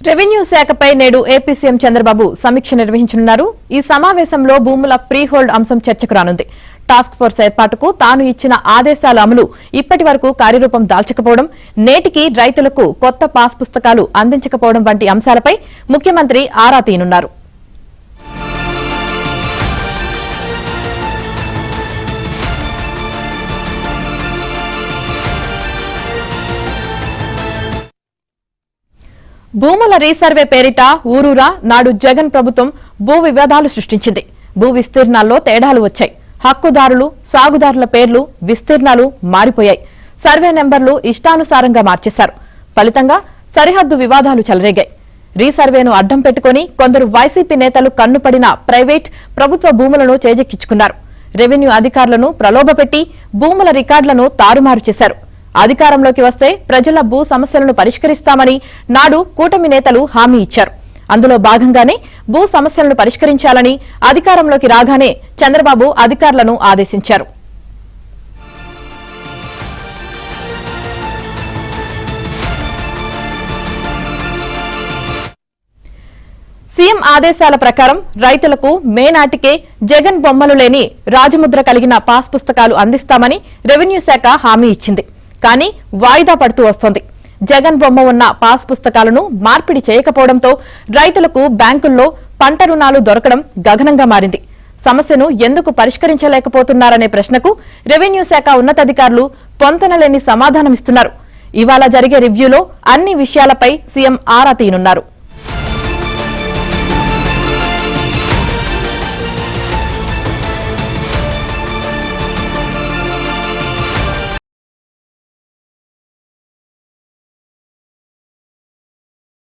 Revenue శాఖపై నేడు AP CM Chandrababu సమీక్ష నిర్వహించనున్నారు. ఈ సమావేశంలో భూముల ఫ్రీ హోల్డ్ అంశం చర్చకు రానుంది. టాస్క్ ఫోర్స్ ఏర్పాటుకు తాను ఇచ్చిన ఆదేశాల అమలు ఇప్పటి వరకు కార్యరూపం దాల్చకపోవడం, నేటికి రైతులకు కొత్త పాస్ పుస్తకాలు అందించకపోవడం వంటి అంశాలపై ముఖ్యమంత్రి ఆరా తీయనున్నారు. భూముల రీసర్వే పేరిట ఊరూరా నాడు జగన్ ప్రభుత్వం భూ వివాదాలు సృష్టించింది. భూ విస్తీర్ణాల్లో తేడాలు వచ్చాయి. హక్కుదారులు, సాగుదారుల పేర్లు, విస్తీర్ణాలు మారిపోయాయి. సర్వే నెంబర్లు ఇష్టానుసారంగా మార్చేశారు. ఫలితంగా సరిహద్దు వివాదాలు చెలరేగాయి. రీసర్వేను అడ్డం పెట్టుకుని కొందరు వైసీపీ నేతలు కన్నుపడిన ప్రైవేట్, ప్రభుత్వ భూములను చేజెక్కించుకున్నారు. రెవెన్యూ అధికారులను ప్రలోభపెట్టి భూముల రికార్డులను తారుమారు చేశారు. అధికారంలోకి వస్తే ప్రజల భూ సమస్యలను పరిష్కరిస్తామని నాడు కూటమి నేతలు హామీ ఇచ్చారు. అందులో భాగంగానే భూ సమస్యలను పరిష్కరించాలని అధికారంలోకి రాగానే చంద్రబాబు అధికారులను ఆదేశించారు. సీఎం ఆదేశాల ప్రకారం రైతులకు మే నాటికే జగన్ బొమ్మలు లేని రాజముద్ర కలిగిన పాస్ పుస్తకాలు అందిస్తామని రెవెన్యూ శాఖ హామీ ఇచ్చింది. కానీ వాయిదా పడుతూ వస్తోంది. జగన్ బొమ్మ ఉన్న పాస్ పుస్తకాలను మార్పిడి చేయకపోవడంతో రైతులకు బ్యాంకుల్లో పంట రుణాలు దొరకడం గగనంగా మారింది. సమస్యను ఎందుకు పరిష్కరించలేకపోతున్నారనే ప్రశ్నకు రెవెన్యూ శాఖ ఉన్నతాధికారులు పొంతనలేని సమాధానమిస్తున్నారు. ఇవాళ జరిగే రివ్యూలో అన్ని విషయాలపై సీఎం ఆరా తీయనున్నారు.